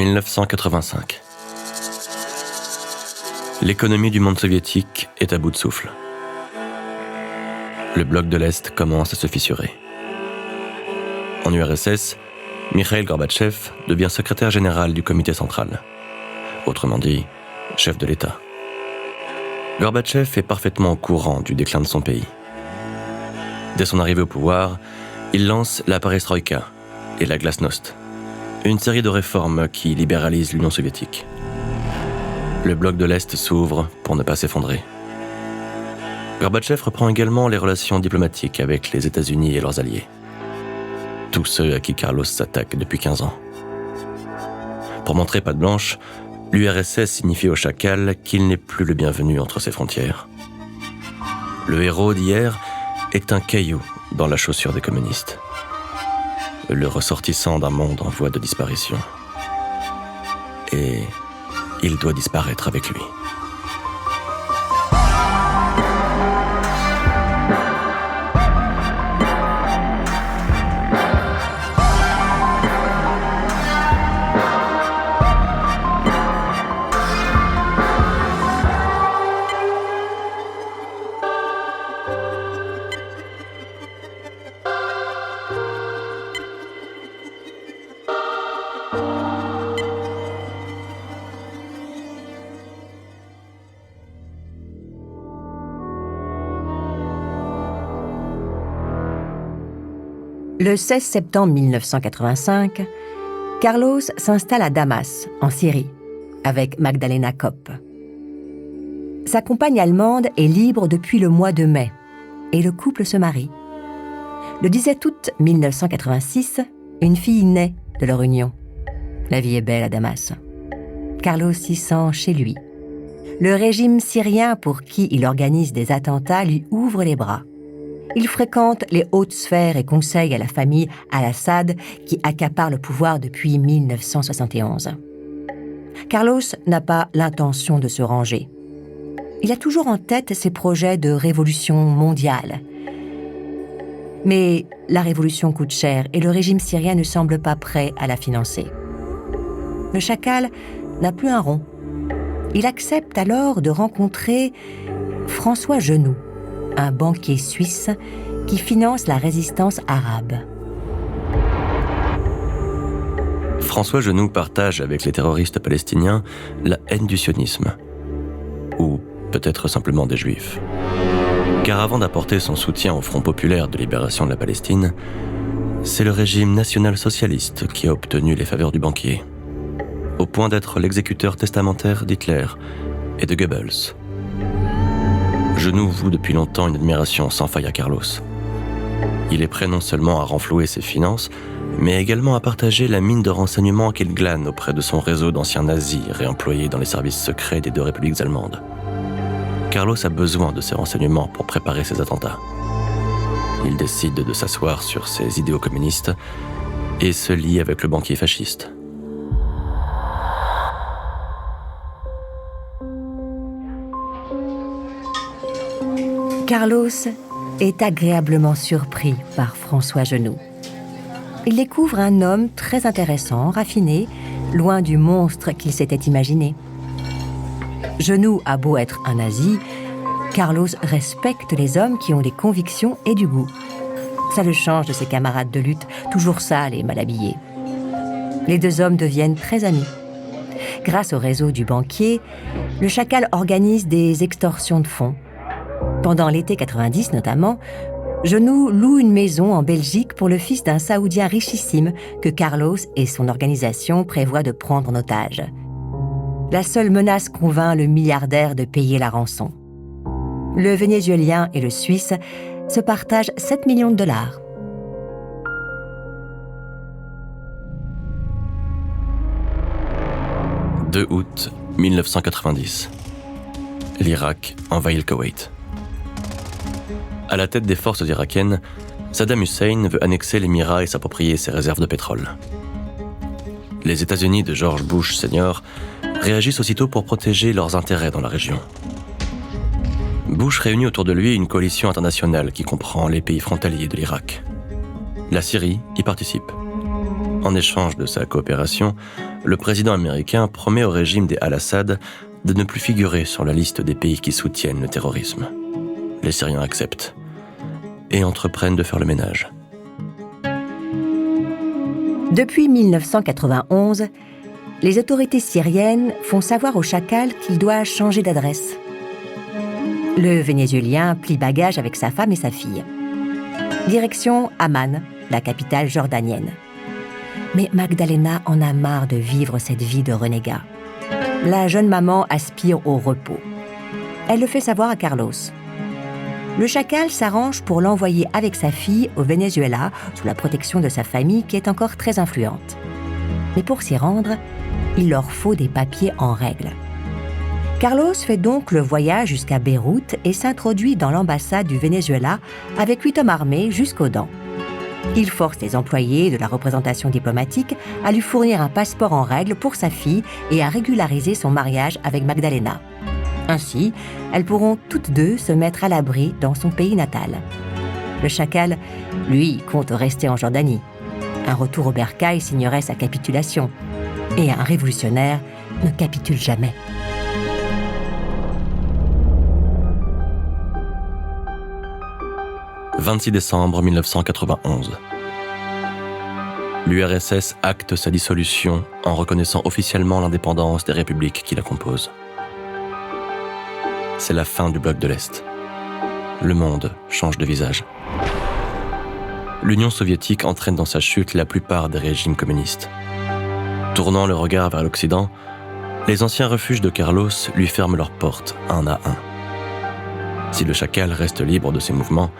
1985. L'économie du monde soviétique est à bout de souffle. Le bloc de l'Est commence à se fissurer. En URSS, Mikhaïl Gorbatchev devient secrétaire général du comité central. Autrement dit, chef de l'État. Gorbatchev est parfaitement au courant du déclin de son pays. Dès son arrivée au pouvoir, il lance la perestroïka et la glasnost, une série de réformes qui libéralisent l'Union soviétique. Le bloc de l'Est s'ouvre pour ne pas s'effondrer. Gorbatchev reprend également les relations diplomatiques avec les États-Unis et leurs alliés. Tous ceux à qui Carlos s'attaque depuis 15 ans. Pour montrer patte blanche, l'URSS signifie au chacal qu'il n'est plus le bienvenu entre ses frontières. Le héros d'hier est un caillou dans la chaussure des communistes. Le ressortissant d'un monde en voie de disparition. Et il doit disparaître avec lui. Le 16 septembre 1985, Carlos s'installe à Damas, en Syrie, avec Magdalena Kopp. Sa compagne allemande est libre depuis le mois de mai, et le couple se marie. Le 17 août 1986, une fille naît de leur union. La vie est belle à Damas. Carlos s'y sent chez lui. Le régime syrien pour qui il organise des attentats lui ouvre les bras. Il fréquente les hautes sphères et conseille à la famille Al-Assad qui accapare le pouvoir depuis 1971. Carlos n'a pas l'intention de se ranger. Il a toujours en tête ses projets de révolution mondiale. Mais la révolution coûte cher et le régime syrien ne semble pas prêt à la financer. Le chacal n'a plus un rond. Il accepte alors de rencontrer François Genoux, un banquier suisse qui finance la résistance arabe. François Genoux partage avec les terroristes palestiniens la haine du sionisme, ou peut-être simplement des Juifs. Car avant d'apporter son soutien au Front populaire de libération de la Palestine, c'est le régime national-socialiste qui a obtenu les faveurs du banquier, au point d'être l'exécuteur testamentaire d'Hitler et de Goebbels. Genoux voue depuis longtemps une admiration sans faille à Carlos. Il est prêt non seulement à renflouer ses finances, mais également à partager la mine de renseignements qu'il glane auprès de son réseau d'anciens nazis réemployés dans les services secrets des deux républiques allemandes. Carlos a besoin de ces renseignements pour préparer ses attentats. Il décide de s'asseoir sur ses idéaux communistes et se lie avec le banquier fasciste. Carlos est agréablement surpris par François Genoux. Il découvre un homme très intéressant, raffiné, loin du monstre qu'il s'était imaginé. Genoux a beau être un nazi, Carlos respecte les hommes qui ont des convictions et du goût. Ça le change de ses camarades de lutte, toujours sales et mal habillés. Les deux hommes deviennent très amis. Grâce au réseau du banquier, le chacal organise des extorsions de fonds. Pendant l'été 90 notamment, Genoux loue une maison en Belgique pour le fils d'un Saoudien richissime que Carlos et son organisation prévoient de prendre en otage. La seule menace convainc le milliardaire de payer la rançon. Le Vénézuélien et le Suisse se partagent 7 millions de dollars. « 2 août 1990. L'Irak envahit le Koweït. À la tête des forces irakiennes, Saddam Hussein veut annexer l'émirat et s'approprier ses réserves de pétrole. Les États-Unis de George Bush Sr. réagissent aussitôt pour protéger leurs intérêts dans la région. Bush réunit autour de lui une coalition internationale qui comprend les pays frontaliers de l'Irak. La Syrie y participe. En échange de sa coopération, le président américain promet au régime des Al-Assad de ne plus figurer sur la liste des pays qui soutiennent le terrorisme. Les Syriens acceptent et entreprennent de faire le ménage. Depuis 1991, les autorités syriennes font savoir au chacal qu'il doit changer d'adresse. Le Vénézuélien plie bagage avec sa femme et sa fille. Direction Amman, la capitale jordanienne. Mais Magdalena en a marre de vivre cette vie de renégat. La jeune maman aspire au repos. Elle le fait savoir à Carlos. Le chacal s'arrange pour l'envoyer avec sa fille au Venezuela, sous la protection de sa famille qui est encore très influente. Mais pour s'y rendre, il leur faut des papiers en règle. Carlos fait donc le voyage jusqu'à Beyrouth et s'introduit dans l'ambassade du Venezuela avec 8 hommes armés jusqu'aux dents. Il force les employés de la représentation diplomatique à lui fournir un passeport en règle pour sa fille et à régulariser son mariage avec Magdalena. Ainsi, elles pourront toutes deux se mettre à l'abri dans son pays natal. Le chacal, lui, compte rester en Jordanie. Un retour au bercail signerait sa capitulation. Et un révolutionnaire ne capitule jamais. « 26 décembre 1991. L'URSS acte sa dissolution en reconnaissant officiellement l'indépendance des républiques qui la composent. C'est la fin du bloc de l'Est. Le monde change de visage. L'Union soviétique entraîne dans sa chute la plupart des régimes communistes. Tournant le regard vers l'Occident, les anciens refuges de Carlos lui ferment leurs portes un à un. Si le chacal reste libre de ses mouvements,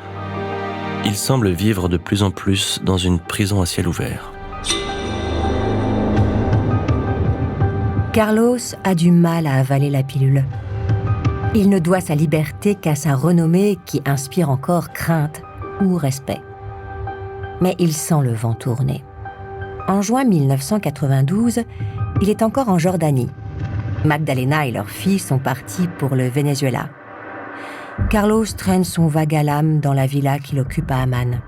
il semble vivre de plus en plus dans une prison à ciel ouvert. Carlos a du mal à avaler la pilule. Il ne doit sa liberté qu'à sa renommée qui inspire encore crainte ou respect. Mais il sent le vent tourner. En juin 1992, il est encore en Jordanie. Magdalena et leur fille sont partis pour le Venezuela. Carlos traîne son vague à l'âme dans la villa qu'il occupe à Amman.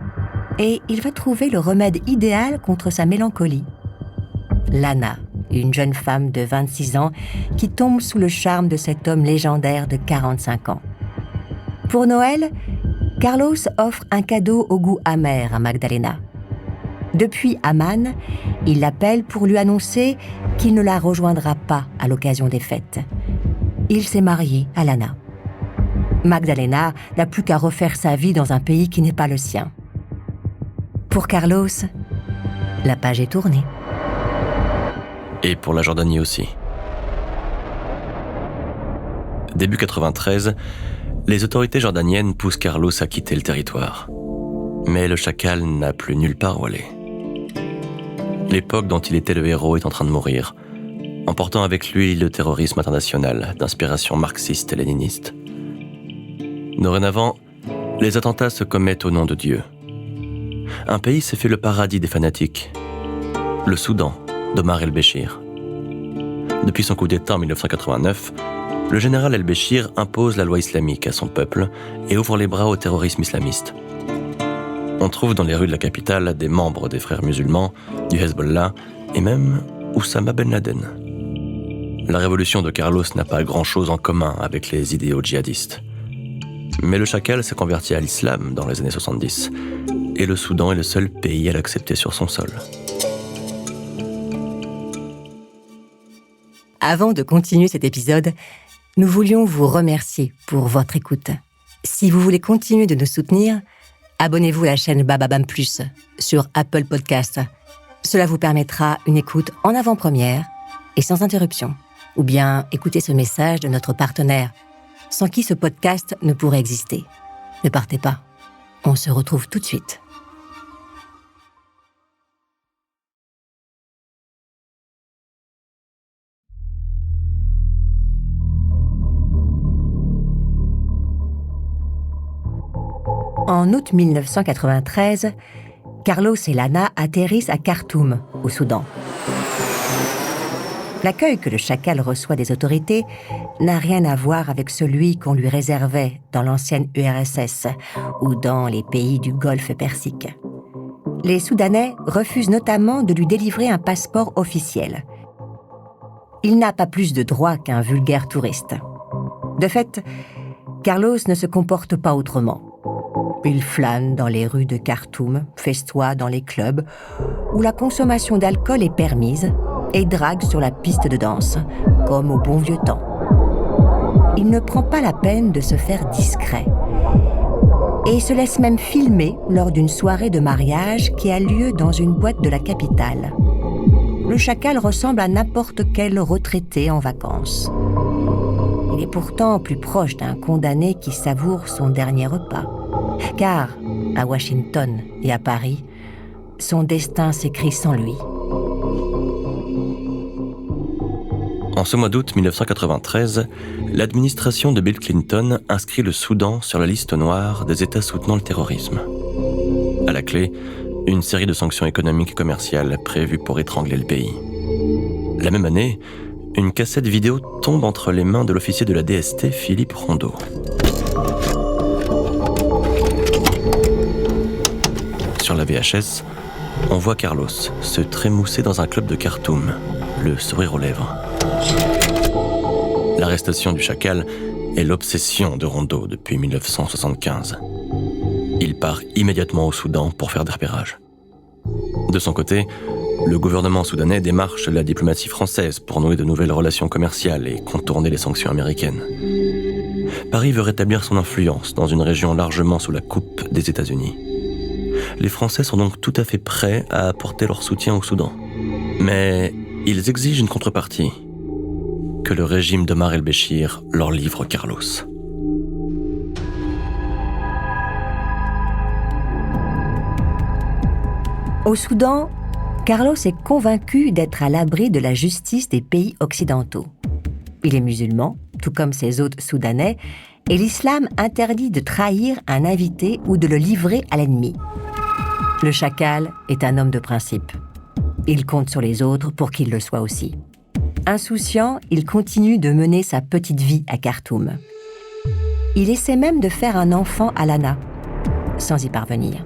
Et il va trouver le remède idéal contre sa mélancolie. Lana, une jeune femme de 26 ans qui tombe sous le charme de cet homme légendaire de 45 ans. Pour Noël, Carlos offre un cadeau au goût amer à Magdalena. Depuis Amman, il l'appelle pour lui annoncer qu'il ne la rejoindra pas à l'occasion des fêtes. Il s'est marié à Lana. Magdalena n'a plus qu'à refaire sa vie dans un pays qui n'est pas le sien. Pour Carlos, la page est tournée. Et pour la Jordanie aussi. Début 93, les autorités jordaniennes poussent Carlos à quitter le territoire. Mais le chacal n'a plus nulle part où aller. L'époque dont il était le héros est en train de mourir, emportant avec lui le terrorisme international d'inspiration marxiste et léniniste. Dorénavant, les attentats se commettent au nom de Dieu. Un pays s'est fait le paradis des fanatiques. Le Soudan, d'Omar el-Béchir. Depuis son coup d'État en 1989, le général el-Béchir impose la loi islamique à son peuple et ouvre les bras au terrorisme islamiste. On trouve dans les rues de la capitale des membres des frères musulmans, du Hezbollah et même Oussama Ben Laden. La révolution de Carlos n'a pas grand-chose en commun avec les idéaux djihadistes. Mais le chacal s'est converti à l'islam dans les années 70 et le Soudan est le seul pays à l'accepter sur son sol. Avant de continuer cet épisode, nous voulions vous remercier pour votre écoute. Si vous voulez continuer de nous soutenir, abonnez-vous à la chaîne Bababam Plus sur Apple Podcasts. Cela vous permettra une écoute en avant-première et sans interruption. Ou bien écoutez ce message de notre partenaire, sans qui ce podcast ne pourrait exister. Ne partez pas, on se retrouve tout de suite. En août 1993, Carlos et Lana atterrissent à Khartoum, au Soudan. L'accueil que le chacal reçoit des autorités n'a rien à voir avec celui qu'on lui réservait dans l'ancienne URSS ou dans les pays du Golfe Persique. Les Soudanais refusent notamment de lui délivrer un passeport officiel. Il n'a pas plus de droits qu'un vulgaire touriste. De fait, Carlos ne se comporte pas autrement. Il flâne dans les rues de Khartoum, festoie dans les clubs, où la consommation d'alcool est permise, et drague sur la piste de danse, comme au bon vieux temps. Il ne prend pas la peine de se faire discret. Et se laisse même filmer lors d'une soirée de mariage qui a lieu dans une boîte de la capitale. Le chacal ressemble à n'importe quel retraité en vacances. Il est pourtant plus proche d'un condamné qui savoure son dernier repas. Car, à Washington et à Paris, son destin s'écrit sans lui. En ce mois d'août 1993, l'administration de Bill Clinton inscrit le Soudan sur la liste noire des États soutenant le terrorisme. À la clé, une série de sanctions économiques et commerciales prévues pour étrangler le pays. La même année, une cassette vidéo tombe entre les mains de l'officier de la DST, Philippe Rondeau. Sur la VHS, on voit Carlos se trémousser dans un club de Khartoum, le sourire aux lèvres. L'arrestation du chacal est l'obsession de Rondeau depuis 1975. Il part immédiatement au Soudan pour faire des repérages. De son côté, le gouvernement soudanais démarche la diplomatie française pour nouer de nouvelles relations commerciales et contourner les sanctions américaines. Paris veut rétablir son influence dans une région largement sous la coupe des États-Unis. Les Français sont donc tout à fait prêts à apporter leur soutien au Soudan. Mais ils exigent une contrepartie, que le régime d'Omar el-Béchir leur livre Carlos. Au Soudan, Carlos est convaincu d'être à l'abri de la justice des pays occidentaux. Il est musulman, tout comme ses hôtes soudanais, et l'islam interdit de trahir un invité ou de le livrer à l'ennemi. Le chacal est un homme de principe. Il compte sur les autres pour qu'ils le soient aussi. Insouciant, il continue de mener sa petite vie à Khartoum. Il essaie même de faire un enfant à Lana, sans y parvenir.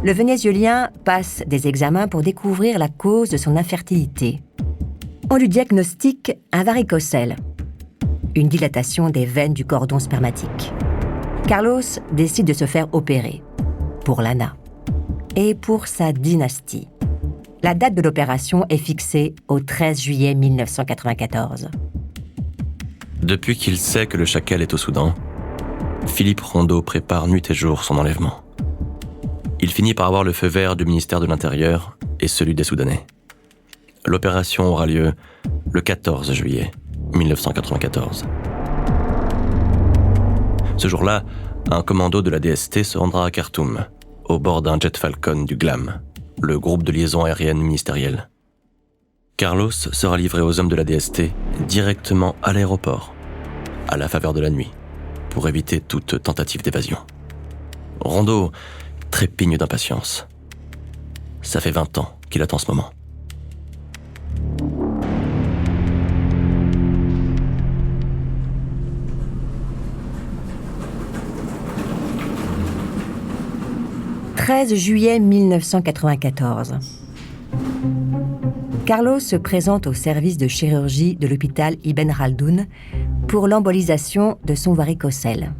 Le Vénézuélien passe des examens pour découvrir la cause de son infertilité. On lui diagnostique un varicocèle, une dilatation des veines du cordon spermatique. Carlos décide de se faire opérer, pour Lana, et pour sa dynastie. La date de l'opération est fixée au 13 juillet 1994. Depuis qu'il sait que le chacal est au Soudan, Philippe Rondeau prépare nuit et jour son enlèvement. Il finit par avoir le feu vert du ministère de l'Intérieur et celui des Soudanais. L'opération aura lieu le 14 juillet 1994. Ce jour-là, un commando de la DST se rendra à Khartoum, au bord d'un jet Falcon du GLAM, le groupe de liaison aérienne ministérielle. Carlos sera livré aux hommes de la DST directement à l'aéroport, à la faveur de la nuit, pour éviter toute tentative d'évasion. Rondeau trépigne d'impatience. Ça fait 20 ans qu'il attend ce moment. « 13 juillet 1994. Carlos se présente au service de chirurgie de l'hôpital Ibn Khaldoun pour l'embolisation de son varicocèle.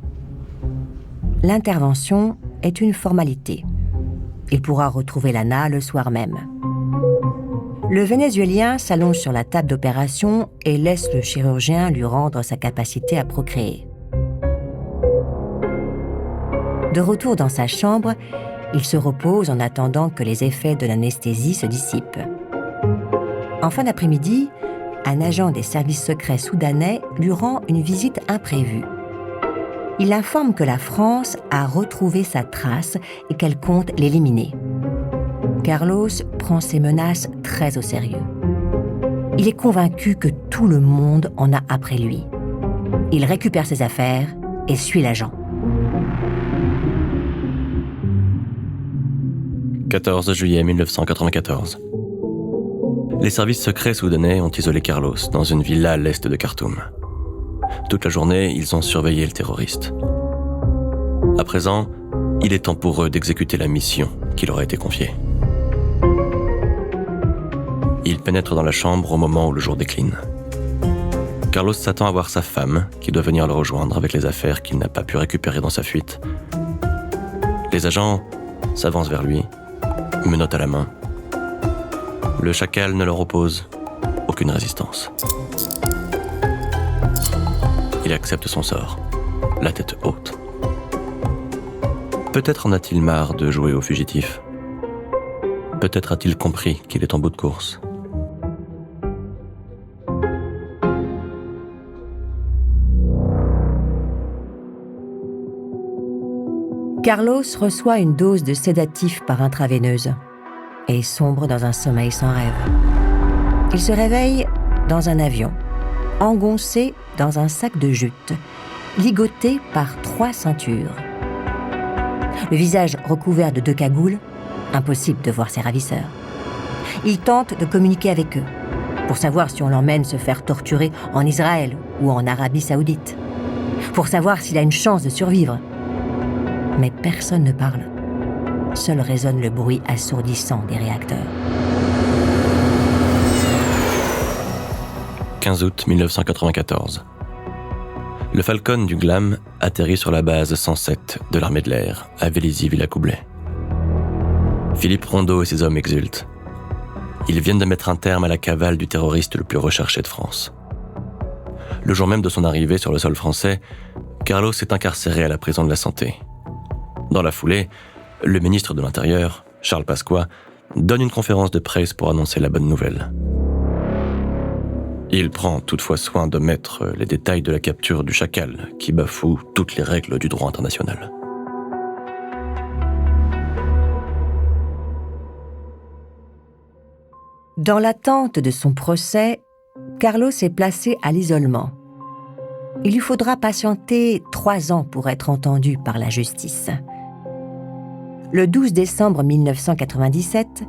L'intervention est une formalité. Il pourra retrouver Lana le soir même. Le Vénézuélien s'allonge sur la table d'opération et laisse le chirurgien lui rendre sa capacité à procréer. De retour dans sa chambre, il se repose en attendant que les effets de l'anesthésie se dissipent. En fin d'après-midi, un agent des services secrets soudanais lui rend une visite imprévue. Il informe que la France a retrouvé sa trace et qu'elle compte l'éliminer. Carlos prend ces menaces très au sérieux. Il est convaincu que tout le monde en a après lui. Il récupère ses affaires et suit l'agent. 14 juillet 1994. Les services secrets soudanais ont isolé Carlos dans une villa à l'est de Khartoum. Toute la journée, ils ont surveillé le terroriste. À présent, il est temps pour eux d'exécuter la mission qui leur a été confiée. Il pénètre dans la chambre au moment où le jour décline. Carlos s'attend à voir sa femme, qui doit venir le rejoindre avec les affaires qu'il n'a pas pu récupérer dans sa fuite. Les agents s'avancent vers lui, menottes à la main. Le chacal ne leur oppose aucune résistance. Il accepte son sort, la tête haute. Peut-être en a-t-il marre de jouer au fugitif. Peut-être a-t-il compris qu'il est en bout de course. Carlos reçoit une dose de sédatif par intraveineuse et sombre dans un sommeil sans rêve. Il se réveille dans un avion, engoncé dans un sac de jute, ligoté par 3 ceintures. Le visage recouvert de 2 cagoules, impossible de voir ses ravisseurs. Il tente de communiquer avec eux, pour savoir si on l'emmène se faire torturer en Israël ou en Arabie Saoudite, pour savoir s'il a une chance de survivre. Mais personne ne parle. Seul résonne le bruit assourdissant des réacteurs. 15 août 1994. Le Falcon du GLAM atterrit sur la base 107 de l'armée de l'air à Vélizy-Villacoublay. Philippe Rondeau et ses hommes exultent. Ils viennent de mettre un terme à la cavale du terroriste le plus recherché de France. Le jour même de son arrivée sur le sol français, Carlos est incarcéré à la prison de la Santé. Dans la foulée, le ministre de l'Intérieur, Charles Pasqua, donne une conférence de presse pour annoncer la bonne nouvelle. Il prend toutefois soin d'omettre les détails de la capture du chacal, qui bafoue toutes les règles du droit international. Dans l'attente de son procès, Carlos est placé à l'isolement. Il lui faudra patienter 3 ans pour être entendu par la justice. Le 12 décembre 1997,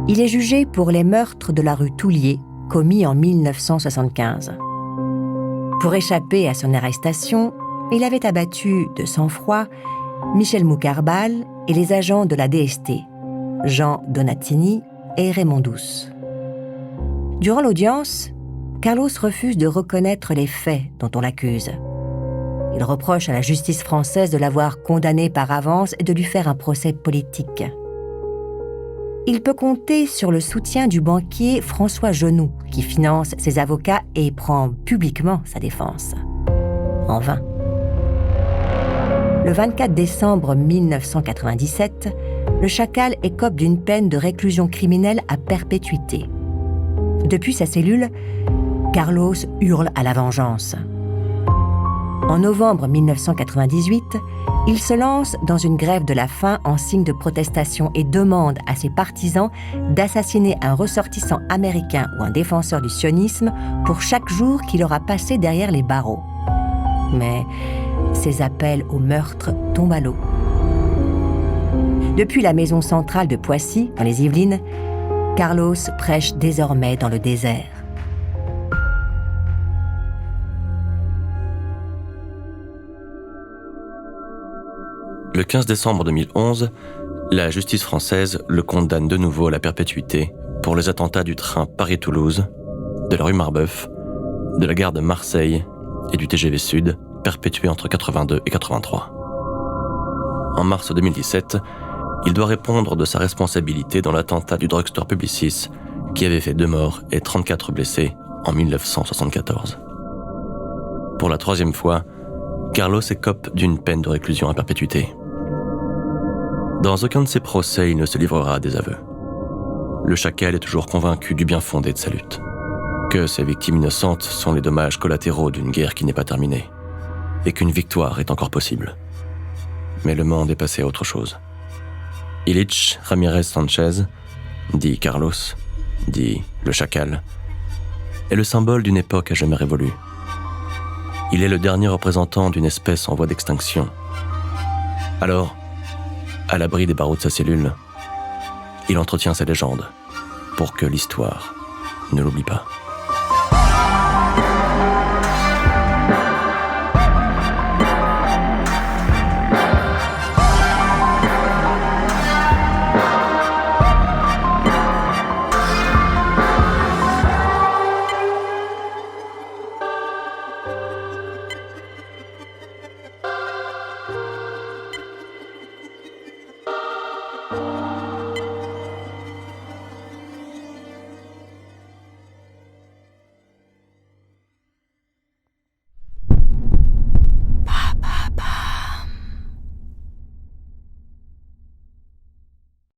il est jugé pour les meurtres de la rue Toulier, commis en 1975. Pour échapper à son arrestation, il avait abattu de sang-froid Michel Moukarbal et les agents de la DST, Jean Donatini et Raymond Douce. Durant l'audience, Carlos refuse de reconnaître les faits dont on l'accuse. Il reproche à la justice française de l'avoir condamné par avance et de lui faire un procès politique. Il peut compter sur le soutien du banquier François Genoux, qui finance ses avocats et prend publiquement sa défense. En vain. Le 24 décembre 1997, le chacal écope d'une peine de réclusion criminelle à perpétuité. Depuis sa cellule, Carlos hurle à la vengeance. En novembre 1998, il se lance dans une grève de la faim en signe de protestation et demande à ses partisans d'assassiner un ressortissant américain ou un défenseur du sionisme pour chaque jour qu'il aura passé derrière les barreaux. Mais ses appels au meurtre tombent à l'eau. Depuis la maison centrale de Poissy, dans les Yvelines, Carlos prêche désormais dans le désert. Le 15 décembre 2011, la justice française le condamne de nouveau à la perpétuité pour les attentats du train Paris-Toulouse, de la rue Marbeuf, de la gare de Marseille et du TGV Sud, perpétués entre 82 et 83. En mars 2017, il doit répondre de sa responsabilité dans l'attentat du drugstore Publicis qui avait fait 2 morts et 34 blessés en 1974. Pour la 3e fois, Carlos écope d'une peine de réclusion à perpétuité. Dans aucun de ses procès, il ne se livrera à des aveux. Le chacal est toujours convaincu du bien fondé de sa lutte, que ses victimes innocentes sont les dommages collatéraux d'une guerre qui n'est pas terminée, et qu'une victoire est encore possible. Mais le monde est passé à autre chose. Illich Ramirez Sanchez, dit Carlos, dit le chacal, est le symbole d'une époque à jamais révolue. Il est le dernier représentant d'une espèce en voie d'extinction. Alors, à l'abri des barreaux de sa cellule, il entretient sa légende pour que l'histoire ne l'oublie pas.